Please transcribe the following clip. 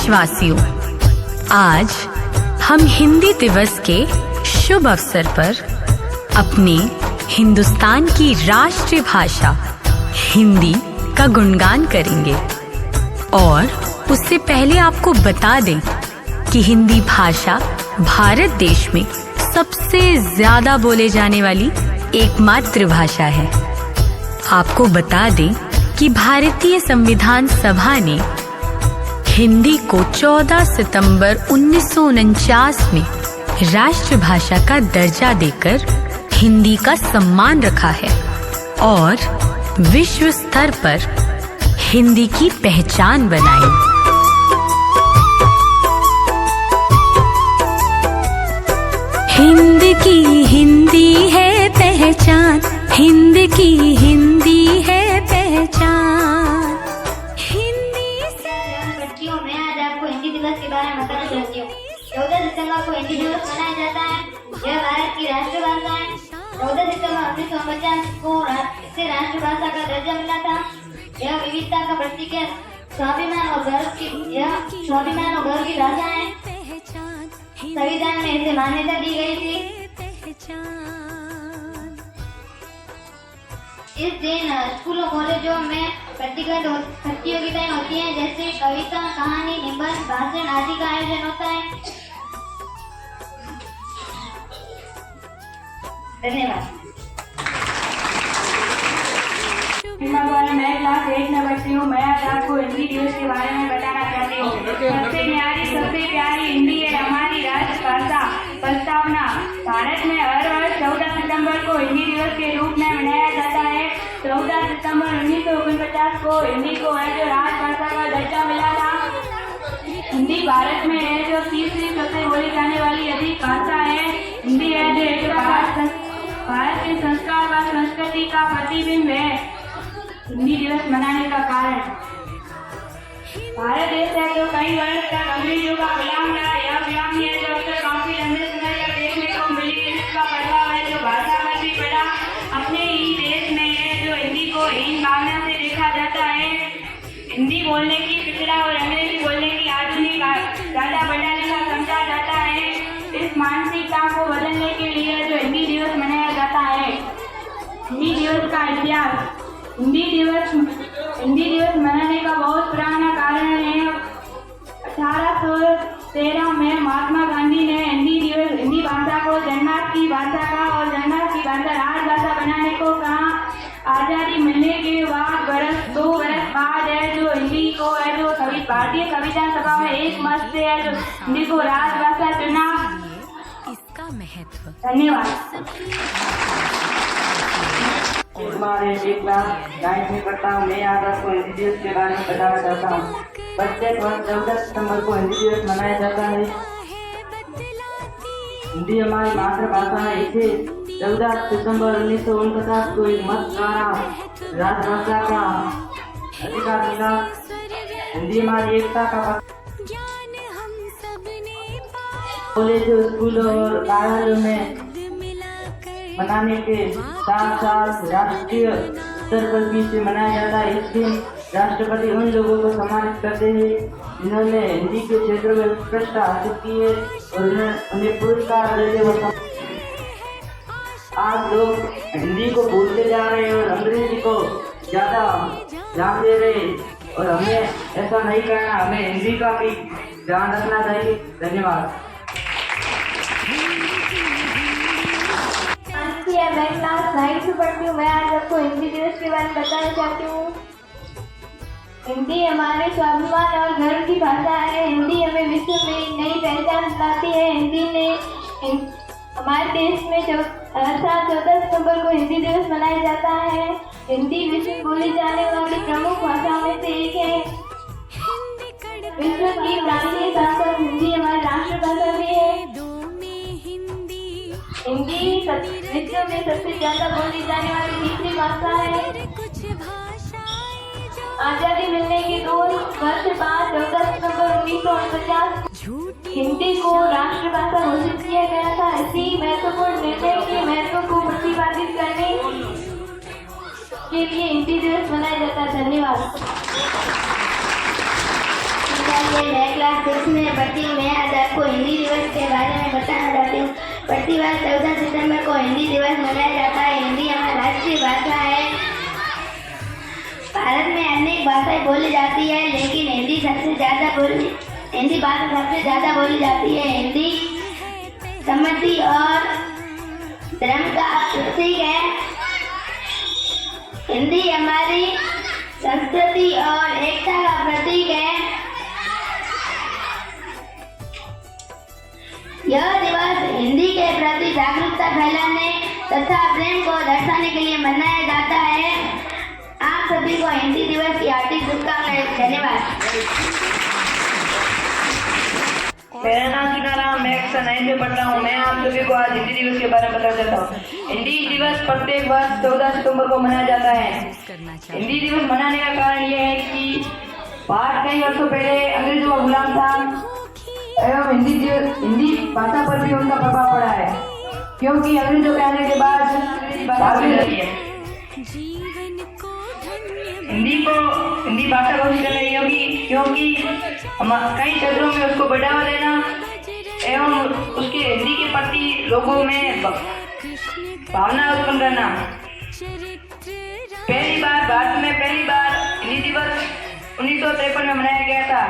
देशवासियों, आज हम हिंदी दिवस के शुभ अवसर पर अपने हिंदुस्तान की राष्ट्रीय भाषा हिंदी का गुणगान करेंगे। और उससे पहले आपको बता दें कि हिंदी भाषा भारत देश में सबसे ज्यादा बोले जाने वाली एकमात्र भाषा है। आपको बता दें कि भारतीय संविधान सभा ने हिंदी को 14 सितंबर 1949 में राष्ट्रभाषा का दर्जा देकर हिंदी का सम्मान रखा है और विश्व स्तर पर हिंदी की पहचान बनाई। हिंद की हिंदी है पहचान, हिंद की हिंदी है पहचान। हिंदी से बच्चियों, मैं आज आपको हिंदी दिवस के बारे में बताना चाहती हूँ। 14 दिसंबर को हिंदी दिवस मनाया जाता है। यह भारत की राष्ट्रभाषा है। 14 दिसंबर 1949 को इसे राष्ट्रभाषा का दर्जा मिला था। यह विविधता का प्रतीक है। स्वाभिमान और गर्व की भाषा है। संविधान में इसे मान्यता दी गई थी। इस दिन स्कूलों कॉलेजों में प्रतियोगिताएं होती हैं, जैसे कविता, कहानी, निबंध, भाषण आदि का आयोजन होता है। धन्यवाद। मैं क्लास 8 में पढ़ती हूँ। मैं आज आपको हिंदी दिवस के बारे में बताना चाहती हूँ। सबसे प्यारी हिंदी है हमारी राष्ट्रभाषा। प्रस्तावना: भारत में हर वर्ष 14 सितंबर को हिंदी दिवस के रूप में मनाया जाता है। 14 सितंबर 1949 को हिंदी को जो राष्ट्रभाषा का दर्जा मिला था। हिंदी भारत में है जो तीसरी सबसे बोली जाने वाली अधिक भाषा है। हिंदी है जो भारत के संस्कार व संस्कृति का प्रतिबिंब है। हिंदी दिवस मनाने का कारण: भारत देश है जो कई वर्ष तक अंग्रेजों का गुलाम रहा। यह गुलामी है जो अक्सर काफी लंबे समय तक देखने को मिली। इसका प्रभाव है जो भाषा पर भी पड़ा। अपने ही देश में है जो हिंदी को हीन भावना से देखा जाता है। हिंदी बोलने की पिछड़ा और अंग्रेजी बोलने की आधुनिक ज्यादा पढ़ा लिखा समझा जाता है। इस मानसिकता को बदलने के लिए जो हिंदी दिवस मनाया जाता है। हिंदी दिवस का इतिहास: हिंदी दिवस मनाने का बहुत पुराना कारण है। 1813 में महात्मा गांधी ने हिंदी भाषा को जनमानस की भाषा का और जनमानस की भाषा राजभाषा बनाने को कहा। आजादी मिलने के बाद 2 बरस बाद है जो हिंदी को है जो भारतीय संविधान सभा में एक मत से है जो हिंदी को राजभाषा चुना। इसका महत्व। धन्यवाद। एक क्लास 9 में पढ़ता हूँ। मैं आज आपको हिंदी दिवस के बारे में बताना चाहता हूँ। प्रत्येक वर्ष 14 सितंबर को हिंदी दिवस मनाया जाता है। हिंदी हमारी मातृभाषा है। इसे 14 सितंबर 1949 को एक मत द्वारा राजभाषा का अधिकार मिला। हिंदी हमारी एकता का कॉलेजों, स्कूलों और कार्यालयों में मनाने के साथ साथ राष्ट्रीय स्तर पर भी इसे मनाया जाता है। इस दिन राष्ट्रपति उन लोगों को सम्मानित करते हैं जिन्होंने हिंदी के क्षेत्र में उत्कृष्टता हासिल की है और उन्हें पुरस्कार देते वक्त। आज लोग हिंदी को भूलते जा रहे हैं और अंग्रेजी को ज्यादा ध्यान दे रहे हैं और हमें ऐसा नहीं करना। हमें हिंदी का भी ध्यान रखना चाहिए। धन्यवाद। मैं क्लास 9 में पढ़ती हूँ। मैं आज आपको हिंदी दिवस के बारे में बताना चाहती हूँ। हिंदी हमारे स्वाभिमान और गर्व की भाषा है। हिंदी हमें विश्व में नई पहचान दिलाती है। हिंदी ने हमारे देश में 14 सितंबर को हिंदी दिवस मनाया जाता है। हिंदी विश्व में बोली जाने वाली प्रमुख भाषाओं में से एक है। विश्व की प्राचीन भाषा हिंदी हमारी राष्ट्रभाषा भी है। हिंदी विश्व में सबसे ज्यादा बोली जाने वाली तीसरी भाषा है। आजादी मिलने के 2 वर्ष बाद 14 सितंबर 1949 हिंदी को राष्ट्रभाषा घोषित किया गया था। इसी महत्वपूर्ण निर्णय के महत्व को प्रतिपादित करने के लिए हिंदी दिवस मनाया जाता है। धन्यवाद। चलिए मैं क्लास 6 में पढ़ती हूँ। मैं आज आपको हिंदी दिवस के बारे में बताना चाहती हूँ। प्रतिवर्ष 14 सितंबर को हिंदी दिवस मनाया जाता है। हिंदी हमारी राष्ट्रीय भाषा है। भारत में अनेक भाषाएं बोली जाती है, लेकिन हिंदी भाषा सबसे ज्यादा बोली जाती है। हिंदी समृद्धि और धर्म का प्रतीक है। हिंदी हमारी संस्कृति और एकता का प्रतीक है। यह दिवस हिंदी के प्रति जागरूकता फैलाने तथा प्रेम को दर्शाने के लिए मनाया जाता है। आप सभी को हिंदी दिवस की हार्दिक शुभकामनाएं। धन्यवाद। मेरा नाम सीताराम, मैं कक्षा 9 में पढ़ रहा हूँ। मैं आप सभी को आज हिंदी दिवस के बारे में बताना चाहता हूँ। हिंदी दिवस प्रत्येक वर्ष 14 सितंबर को मनाया जाता है। हिंदी दिवस मनाने का कारण यह है कि भारत कई वर्षों पहले अंग्रेजों का गुलाम था एवं हिंदी भाषा पर भी उनका प्रभाव पड़ा है, क्योंकि अंग्रेजों के आने के बाद हिंदी भाषा को करनी होगी, क्योंकि कई क्षेत्रों में उसको बढ़ावा देना एवं उसके हिंदी के प्रति लोगों में भावना उत्पन्न करना। भारत में पहली बार हिंदी दिवस 1953 में मनाया गया था।